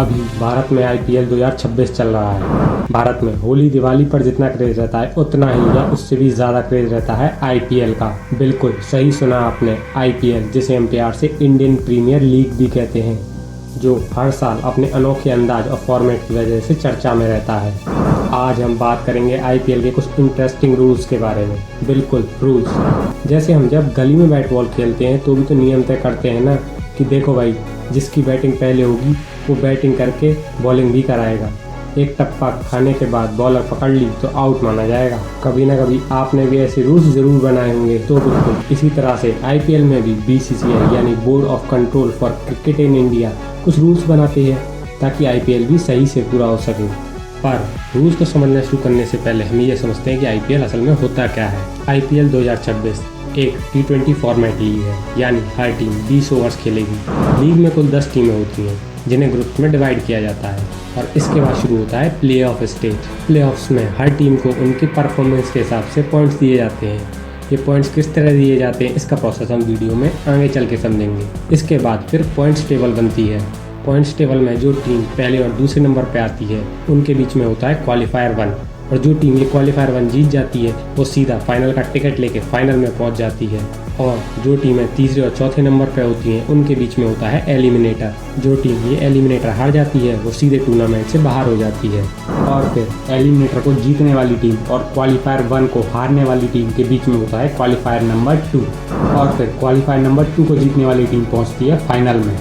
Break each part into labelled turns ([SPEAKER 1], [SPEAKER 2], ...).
[SPEAKER 1] अभी भारत में आईपीएल 2026 चल रहा है। भारत में होली दिवाली पर जितना क्रेज रहता है उतना ही या उससे भी ज़्यादा क्रेज रहता है आईपीएल का। बिल्कुल सही सुना आपने, आईपीएल, जिसे हम प्यार से इंडियन प्रीमियर लीग भी कहते हैं, जो हर साल अपने अनोखे अंदाज और फॉर्मेट की वजह से चर्चा में रहता है। आज हम बात करेंगे आईपीएल के कुछ इंटरेस्टिंग रूल्स के बारे में। बिल्कुल रूल्स, जैसे हम जब गली में बैट बॉल खेलते हैं तो भी तो नियम तय करते हैं ना कि देखो भाई, जिसकी बैटिंग पहले होगी वो बैटिंग करके बॉलिंग भी कराएगा। एक टप्पा खाने के बाद बॉलर पकड़ ली तो आउट माना जाएगा। कभी ना कभी आपने भी ऐसे रूल्स जरूर बनाए होंगे। तो बिल्कुल इसी तरह से आईपीएल में भी बीसीसीआई यानी board of control for cricket in India कुछ रूल्स बनाते हैं ताकि आईपीएल भी सही से पूरा हो सके। पर रूल्स को समझना शुरू करने से पहले हम ये समझते हैं कि आईपीएल असल में होता क्या है। आईपीएल 2026 एक T20 फॉर्मेट लीग है, यानी हर टीम 20 ओवर्स खेलेगी। लीग में कुल 10 टीमें होती हैं जिन्हें ग्रुप्स में डिवाइड किया जाता है और इसके बाद शुरू होता है play of stage. Play offs में हर टीम को उनकी परफॉर्मेंस के हिसाब से पॉइंट्स दिए जाते हैं। ये पॉइंट्स किस तरह दिए जाते हैं इसका प्रोसेस हम वीडियो में आगे चल के समझेंगे। इसके बाद फिर पॉइंट्स टेबल बनती है। पॉइंट्स टेबल में जो टीम पहले और दूसरे नंबर पे आती है उनके बीच में होता है क्वालिफायर 1, और जो टीम ये क्वालिफायर 1 जीत जाती है वो सीधा फाइनल का टिकट लेके फाइनल में पहुंच जाती है। और जो टीमें तीसरे और चौथे नंबर पे होती हैं उनके बीच में होता है एलिमिनेटर। जो टीम ये एलिमिनेटर हार जाती है वो सीधे टूर्नामेंट से बाहर हो जाती है। और फिर एलिमिनेटर को जीतने वाली टीम और क्वालिफायर 1 को हारने वाली टीम के बीच में होता है क्वालिफायर नंबर 2, और फिर क्वालिफायर नंबर 2 को जीतने वाली टीम पहुँचती है फाइनल में।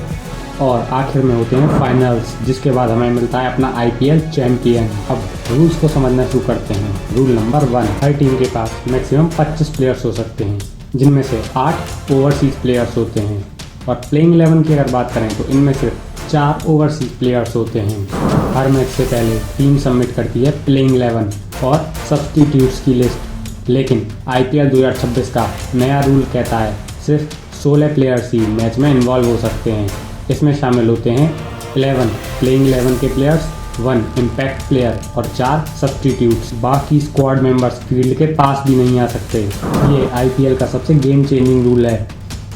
[SPEAKER 1] और आखिर में होते हैं फाइनल्स, जिसके बाद हमें मिलता है अपना आईपीएल चैंपियन। अब रूल्स को समझना शुरू करते हैं। रूल नंबर 1, हर टीम के पास मैक्सिमम 25 प्लेयर्स हो सकते हैं, जिनमें से 8 ओवरसीज प्लेयर्स होते हैं। और प्लेइंग 11 की अगर बात करें तो इनमें सिर्फ 4 ओवरसीज प्लेयर्स होते हैं। हर मैच से पहले टीम सबमिट करती है प्लेइंग 11 और सब्स्टिट्यूट्स की लिस्ट। लेकिन आईपीएल 2026 का नया रूल कहता है सिर्फ 16 प्लेयर्स ही मैच में इन्वॉल्व हो सकते हैं। इसमें शामिल होते हैं 11 प्लेइंग 11 के प्लेयर्स, 1 इम्पैक्ट प्लेयर और 4 सब्स्टिट्यूट्स। बाकी स्क्वाड मेंबर्स फील्ड के पास भी नहीं आ सकते। ये आईपीएल का सबसे गेम चेंजिंग रूल है।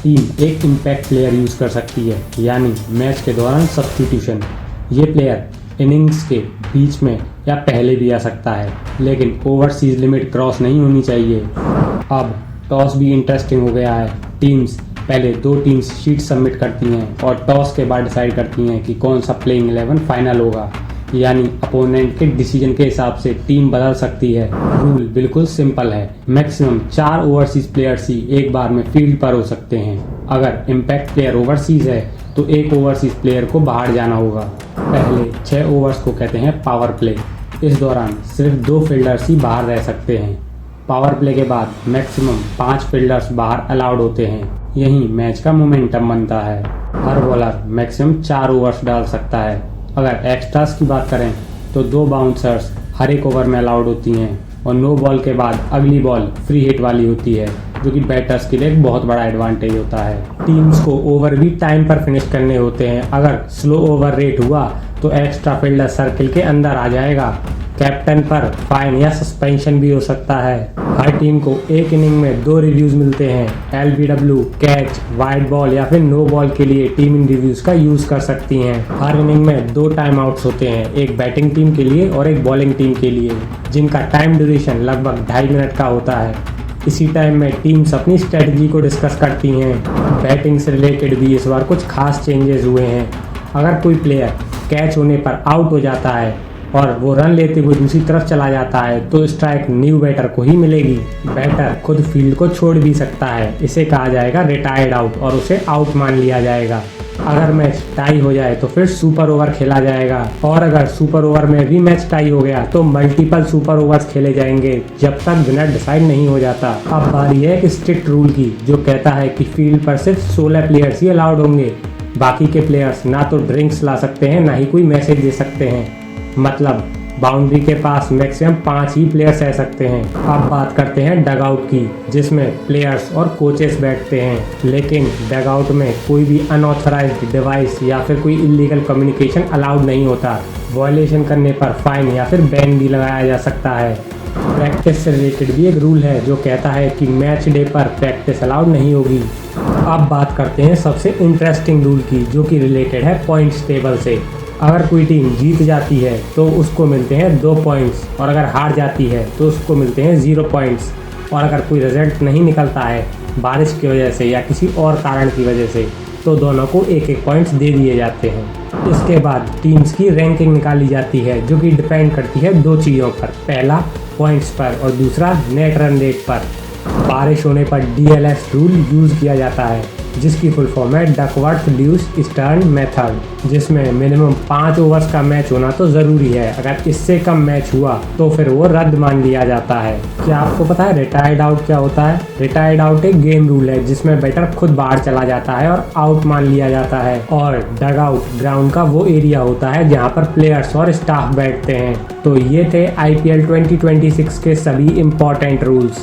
[SPEAKER 1] टीम एक इम्पैक्ट प्लेयर यूज़ कर सकती है, यानी मैच के दौरान सब्स्टिट्यूशन। ये प्लेयर इनिंग्स के बीच में या पहले भी आ सकता है, लेकिन ओवरसीज लिमिट क्रॉस नहीं होनी चाहिए। अब टॉस भी इंटरेस्टिंग हो गया है। टीम्स पहले 2 टीम्स शीट सबमिट करती हैं और टॉस के बाद डिसाइड करती हैं कि कौन सा प्लेइंग 11 फाइनल होगा, यानी अपोनेंट के डिसीजन के हिसाब से टीम बदल सकती है। रूल बिल्कुल सिंपल है, मैक्सिमम 4 ओवरसीज प्लेयर्स ही एक बार में फील्ड पर हो सकते हैं। अगर इम्पैक्ट प्लेयर ओवरसीज है तो एक ओवरसीज प्लेयर को बाहर जाना होगा। पहले 6 ओवर्स को कहते हैं पावर प्ले। इस दौरान सिर्फ 2 फील्डर्स ही बाहर रह सकते हैं। पावर प्ले के बाद मैक्सिमम 5 फील्डर्स बाहर अलाउड होते हैं। यही मैच का मोमेंटम बनता है। हर बॉलर मैक्सिमम 4 ओवर्स डाल सकता है। अगर एक्स्ट्रास की बात करें तो 2 बाउंसर्स हर एक ओवर में अलाउड होती हैं और नो बॉल के बाद अगली बॉल फ्री हिट वाली होती है, जो कि बैटर्स के लिए एक बहुत बड़ा एडवांटेज होता है। टीम्स को ओवर भी टाइम पर फिनिश करने होते हैं। अगर स्लो ओवर रेट हुआ तो एक्स्ट्रा फील्डर सर्किल के अंदर आ जाएगा। कैप्टन पर फाइन या सस्पेंशन भी हो सकता है। हर टीम को एक इनिंग में 2 रिव्यूज मिलते हैं। एलबीडब्ल्यू, कैच, वाइड बॉल या फिर नो बॉल के लिए टीम इन रिव्यूज का यूज कर सकती हैं। हर इनिंग में 2 टाइम आउट्स होते हैं, एक बैटिंग टीम के लिए और एक बॉलिंग टीम के लिए, जिनका टाइम ड्यूरेशन लगभग 2.5 मिनट का होता है। इसी टाइम में टीम्स अपनी स्ट्रेटजी को डिस्कस करती हैं। बैटिंग से रिलेटेड भी इस बार कुछ खास चेंजेस हुए हैं। अगर कोई प्लेयर कैच होने पर आउट हो जाता है और वो रन लेते हुए दूसरी तरफ चला जाता है तो स्ट्राइक न्यू बैटर को ही मिलेगी। बैटर खुद फील्ड को छोड़ भी सकता है। इसे कहा जाएगा रिटायर्ड आउट और उसे आउट मान लिया जाएगा। अगर मैच टाई हो जाए तो फिर सुपर ओवर खेला जाएगा, और अगर सुपर ओवर में भी मैच टाई हो गया तो मल्टीपल सुपर ओवर्स खेले जाएंगे जब तक विनर डिसाइड नहीं हो जाता। अब बारी है एक स्ट्रिक्ट रूल की, जो कहता है कि फील्ड पर सिर्फ 16 प्लेयर्स ही अलाउड होंगे। बाकी के प्लेयर्स ना तो ड्रिंक्स ला सकते हैं ना ही कोई मैसेज दे सकते हैं। मतलब बाउंड्री के पास मैक्सिमम 5 ही प्लेयर्स रह सकते हैं। अब बात करते हैं डगआउट की, जिसमें प्लेयर्स और कोचेस बैठते हैं। लेकिन डगआउट में कोई भी अनऑथराइज्ड डिवाइस या फिर कोई इलीगल कम्युनिकेशन अलाउड नहीं होता। वॉयलेशन करने पर फाइन या फिर बैन भी लगाया जा सकता है। प्रैक्टिस से रिलेटेड भी एक रूल है जो कहता है कि मैच डे पर प्रैक्टिस अलाउड नहीं होगी। अब बात करते हैं सबसे इंटरेस्टिंग रूल की, जो कि रिलेटेड है पॉइंट्स टेबल से। अगर कोई टीम जीत जाती है तो उसको मिलते हैं 2 पॉइंट्स, और अगर हार जाती है तो उसको मिलते हैं 0 पॉइंट्स। और अगर कोई रिजल्ट नहीं निकलता है बारिश की वजह से या किसी और कारण की वजह से, तो दोनों को 1-1 पॉइंट्स दे दिए जाते हैं। इसके बाद टीम्स की रैंकिंग निकाली जाती है, जो कि डिपेंड करती है 2 चीज़ों पर, पहला पॉइंट्स पर और दूसरा नेट रन रेट पर। बारिश होने पर DLS रूल यूज़ किया जाता है, जिसकी फुल फॉर्म है डकवर्थ ल्यूइस स्टर्न मेथड, जिसमें मिनिमम 5 ओवर्स का मैच होना तो ज़रूरी है। अगर इससे कम मैच हुआ तो फिर वो रद्द मान लिया जाता है। क्या आपको पता है रिटायर्ड आउट क्या होता है? रिटायर्ड आउट एक गेम रूल है जिसमें बैटर खुद बाहर चला जाता है और आउट मान लिया जाता है। और डग आउट ग्राउंड का वो एरिया होता है जहाँ पर प्लेयर्स और स्टाफ बैठते हैं। तो ये थे IPL 2026 के सभी इम्पोर्टेंट रूल्स।